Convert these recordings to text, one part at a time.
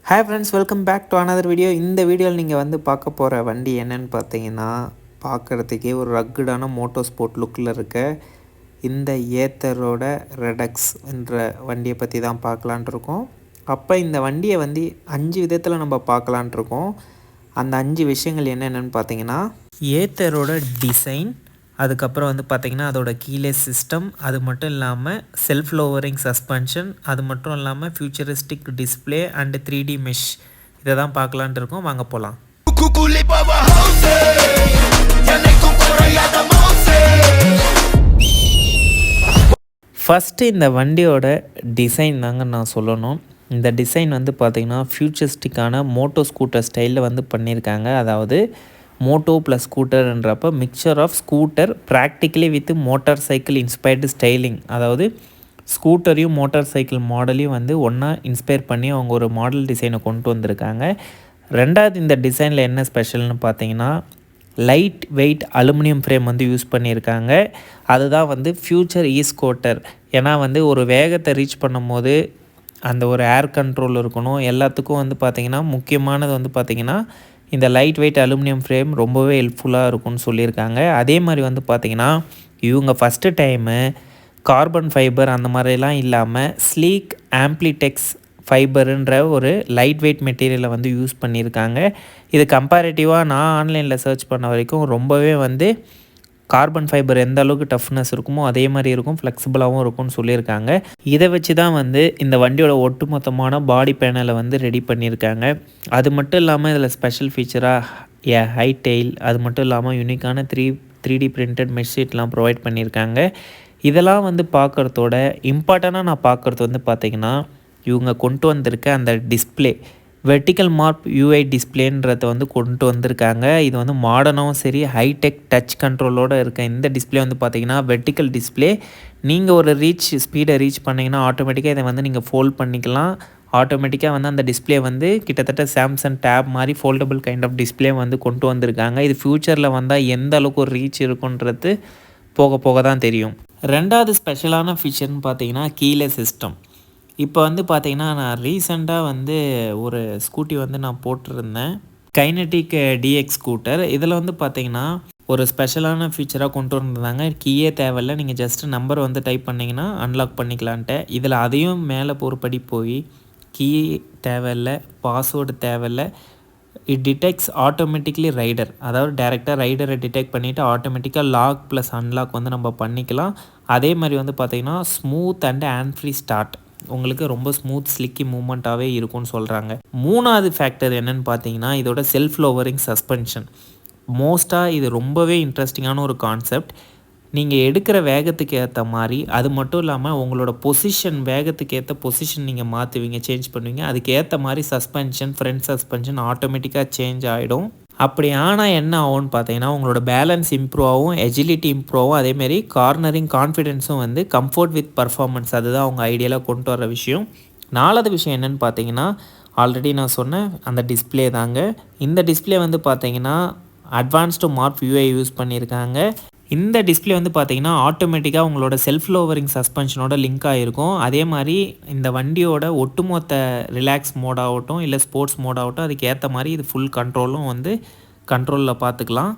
Hi friends, welcome back to another video. இந்த வீடியோவில் நீங்கள் வந்து பார்க்க போகிற வண்டி என்னன்னு பார்த்தீங்கன்னா, பார்க்குறதுக்கே ஒரு ரக்குடான மோட்டோ ஸ்போர்ட் லுக்கில் இருக்க இந்த ஏத்தரோட ரெடக்ஸ் என்ற வண்டியை பற்றி தான் பார்க்கலான்ட்டு இருக்கோம். அப்போ இந்த வண்டியை வந்து 5 விதத்தில் நம்ம பார்க்கலான்ட்டு இருக்கோம். அந்த 5 விஷயங்கள் என்னென்னு பார்த்தீங்கன்னா, ஏத்தரோட டிசைன், அதுக்கப்புறம் வந்து பார்த்திங்கன்னா அதோட கீலெஸ் சிஸ்டம், அது மட்டும் இல்லாமல் செல்ஃப் லோவரிங் சஸ்பென்ஷன், அது மட்டும் இல்லாமல் futuristic display and 3D mesh, இதை தான் பார்க்கலான்ட்டு இருக்கோம். வாங்க போகலாம். ஃபஸ்ட்டு இந்த வண்டியோட டிசைன் தாங்க நான் சொல்லணும். இந்த டிசைன் வந்து பார்த்திங்கன்னா ஃபியூச்சரிஸ்டிக்கான மோட்டோ ஸ்கூட்டர் ஸ்டைலில் வந்து பண்ணியிருக்காங்க. அதாவது மோட்டோ ப்ளஸ் ஸ்கூட்டர்ன்றப்போ mixture of scooter practically with motor cycle inspired styling. அதாவது ஸ்கூட்டரையும் மோட்டார் சைக்கிள் மாடலையும் வந்து ஒன்றா இன்ஸ்பயர் பண்ணி அவங்க ஒரு மாடல் டிசைனை கொண்டு வந்திருக்காங்க. ரெண்டாவது, இந்த டிசைனில் என்ன ஸ்பெஷல்னு பார்த்தீங்கன்னா லைட் வெயிட் அலுமினியம் ஃப்ரேம் வந்து யூஸ் பண்ணியிருக்காங்க. அதுதான் வந்து ஃப்யூச்சர் ஸ்கூட்டர். ஏன்னா வந்து ஒரு வேகத்தை ரீச் பண்ணும் போது அந்த ஒரு ஏர் கண்ட்ரோல் இருக்கணும். எல்லாத்துக்கும் வந்து பார்த்திங்கன்னா முக்கியமானது வந்து பார்த்திங்கன்னா இந்த லைட் வெயிட் அலுமினியம் ஃப்ரேம் ரொம்பவே ஹெல்ப்ஃபுல்லாக இருக்கும்னு சொல்லியிருக்காங்க. அதே மாதிரி வந்து பார்த்திங்கன்னா இவங்க ஃபஸ்ட்டு டைமு கார்பன் ஃபைபர் அந்த மாதிரிலாம் இல்லாமல் ஸ்லீக் ஆம்ப்ளிடெக்ஸ் ஃபைபருன்ற ஒரு லைட் வெயிட் மெட்டீரியலை வந்து யூஸ் பண்ணியிருக்காங்க. இது கம்பேரிட்டிவாக நான் ஆன்லைனில் சர்ச் பண்ண வரைக்கும் ரொம்பவே வந்து கார்பன் ஃபைபர் எந்த அளவுக்கு டஃப்னஸ் இருக்குமோ அதே மாதிரி இருக்கும், ஃப்ளெக்சிபிளாகவும் இருக்கும்னு சொல்லியிருக்காங்க. இதை வச்சு தான் வந்து இந்த வண்டியோட ஒட்டுமொத்தமான பாடி பேனலை வந்து ரெடி பண்ணியிருக்காங்க. அது மட்டும் இல்லாமல் இதில் ஸ்பெஷல் ஃபீச்சராக ஹை டெயில், அது மட்டும் இல்லாமல் யூனிக்கான 3D பிரிண்டட் மெஷ் ஷீட்லாம் ப்ரொவைட் பண்ணியிருக்காங்க. இதெல்லாம் வந்து பார்க்குறதோட இம்பார்ட்டண்ட்டாக நான் பார்க்குறது வந்து பார்த்திங்கன்னா இவங்க கொண்டு வந்திருக்க அந்த டிஸ்பிளே, வெர்டிக்கல் மார்ப் யூஐ டிஸ்பிளேன்றதை வந்து கொண்டு வந்திருக்காங்க. இது வந்து மாடர்னாகவும் சரி ஹைடெக் டச் கண்ட்ரோலோடு இருக்க இந்த டிஸ்பிளே வந்து பார்த்திங்கன்னா வெர்டிக்கல் டிஸ்பிளே. நீங்கள் ஒரு ஸ்பீடை ரீச் பண்ணிங்கன்னா ஆட்டோமேட்டிக்காக இதை வந்து நீங்கள் ஃபோல்ட் பண்ணிக்கலாம். ஆட்டோமேட்டிக்காக வந்து அந்த டிஸ்பிளே வந்து கிட்டத்தட்ட சாம்சங் டேப் மாதிரி ஃபோல்டபுள் கைண்ட் ஆஃப் டிஸ்பிளே வந்து கொண்டு வந்திருக்காங்க. இது ஃப்யூச்சரில் வந்தால் எந்த அளவுக்கு ஒரு ரீச் இருக்குன்றது போக போக தான் தெரியும். ரெண்டாவது ஸ்பெஷலான ஃபீச்சர்னு பார்த்தீங்கன்னா கீலெஸ் சிஸ்டம். இப்போ வந்து பார்த்திங்கன்னா நான் ரீசெண்டாக வந்து ஒரு ஸ்கூட்டி வந்து நான் போட்டிருந்தேன், கைனடிக் டிஎக்ஸ் ஸ்கூட்டர். இதில் வந்து பார்த்திங்கன்னா ஒரு ஸ்பெஷலான ஃபீச்சராக கொண்டு வந்திருந்தாங்க. கீயே தேவையில்லை, நீங்கள் ஜஸ்ட்டு நம்பர் வந்து டைப் பண்ணிங்கன்னா அன்லாக் பண்ணிக்கலான்ட்டு. இதில் அதையும் மேலே ஒரு படி போய் கீ தேவையில்லை, பாஸ்வேர்டு தேவையில்லை, இட் டிடெக்ட்ஸ் ஆட்டோமேட்டிக்லி ரைடர். அதாவது டேரெக்டாக ரைடரை டிடெக்ட் பண்ணிவிட்டு ஆட்டோமேட்டிக்காக லாக் ப்ளஸ் அன்லாக் வந்து நம்ம பண்ணிக்கலாம். அதே மாதிரி வந்து பார்த்திங்கன்னா smooth and hand free start, உங்களுக்கு ரொம்ப ஸ்மூத் ஸ்லிக்கி மூமெண்ட்டாகவே இருக்கும்னு சொல்கிறாங்க. மூணாவது ஃபேக்டர் என்னென்னு பார்த்தீங்கன்னா இதோட செல்ஃப் லோவரிங் சஸ்பென்ஷன். மோஸ்ட்டாக இது ரொம்பவே இன்ட்ரெஸ்டிங்கான ஒரு கான்செப்ட். நீங்கள் எடுக்கிற வேகத்துக்கு ஏற்ற மாதிரி, அது மட்டும் இல்லாமல் உங்களோட பொசிஷன் வேகத்துக்கு ஏற்ற பொசிஷன் நீங்கள் மாற்றுவீங்க, சேஞ்ச் பண்ணுவீங்க. அதுக்கு ஏற்ற மாதிரி சஸ்பென்ஷன், ஃப்ரண்ட் சஸ்பென்ஷன் ஆட்டோமேட்டிக்காக சேஞ்ச் ஆகிடும். அப்படி ஆனால் என்ன ஆகும்னு பார்த்தீங்கன்னா உங்களோட பேலன்ஸ் இம்ப்ரூவ் ஆகும், எஜிலிட்டி இம்ப்ரூவ் ஆகும், அதேமாரி கார்னரிங் கான்ஃபிடென்ஸும் வந்து கம்ஃபர்ட் வித் பர்ஃபார்மன்ஸ், அதுதான் அவங்க ஐடியாவில் கொண்டு வர விஷயம். நாலாவது விஷயம் என்னென்னு பார்த்தீங்கன்னா ஆல்ரெடி நான் சொன்னேன் அந்த டிஸ்பிளே தாங்க. இந்த டிஸ்பிளே வந்து பார்த்தீங்கன்னா அட்வான்ஸ்டு மார்ப் யூஐ யூஸ் பண்ணியிருக்காங்க. இந்த டிஸ்பிளே வந்து பார்த்திங்கன்னா ஆட்டோமேட்டிக்காக உங்களோட செல்ஃப் லோவரிங் சஸ்பென்ஷனோட லிங்க் ஆகிருக்கும். அதே மாதிரி இந்த வண்டியோட ஒட்டுமொத்த ரிலாக்ஸ் மோட் ஆகட்டும் இல்லை ஸ்போர்ட்ஸ் மோட் ஆகட்டும், அதுக்கு ஏற்ற மாதிரி இது ஃபுல் கண்ட்ரோலும் வந்து கண்ட்ரோலில் பார்த்துக்கலாம்.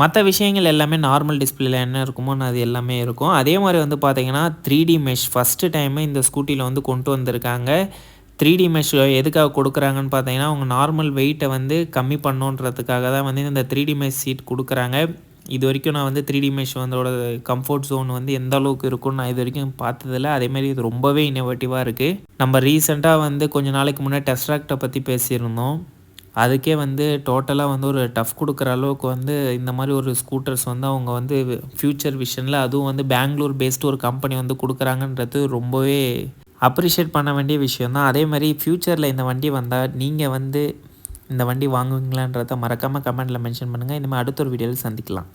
மற்ற விஷயங்கள் எல்லாமே நார்மல் டிஸ்பிளேல என்ன இருக்குமோ அது எல்லாமே இருக்கும். அதே மாதிரி வந்து பார்த்திங்கன்னா 3D மெஷ் ஃபஸ்ட்டு டைமு இந்த ஸ்கூட்டியில் வந்து கொண்டு வந்திருக்காங்க. 3D மெஷ் எதுக்காக கொடுக்குறாங்கன்னு பார்த்தீங்கன்னா அவங்க நார்மல் வெயிட்டை வந்து கம்மி பண்ணுன்றதுக்காக தான் வந்து இந்த 3D மெஷ் சீட் கொடுக்குறாங்க. இது வரைக்கும் நான் வந்து 3D மெஷ் வந்தோட கம்ஃபர்ட் ஜோன் வந்து எந்த அளவுக்கு இருக்குன்னு நான் இது வரைக்கும் பார்த்ததில்ல. அதேமாதிரி இது ரொம்பவே இன்னோவேட்டிவாக இருக்குது. நம்ம ரீசெண்டாக வந்து கொஞ்சம் நாளைக்கு முன்னாடி டெஸ்ட் ட்ராக்டை பற்றி பேசியிருந்தோம். அதுக்கே வந்து டோட்டலாக வந்து ஒரு டஃப் கொடுக்குற அளவுக்கு வந்து இந்த மாதிரி ஒரு ஸ்கூட்டர்ஸ் வந்து அவங்க வந்து ஃப்யூச்சர் விஷனில், அதுவும் வந்து பெங்களூர் பேஸ்டு ஒரு கம்பெனி வந்து கொடுக்குறாங்கன்றது ரொம்பவே அப்ரிஷியேட் பண்ண வேண்டிய விஷயம் தான். அதே மாதிரி ஃப்யூச்சரில் இந்த வண்டி வந்தால் நீங்கள் வந்து இந்த வண்டி வாங்குவீங்களான்றதை மறக்காமல் கமெண்ட்டில் மென்ஷன் பண்ணுங்கள். இனிமேல் அடுத்த ஒரு வீடியோவில் சந்திக்கலாம்.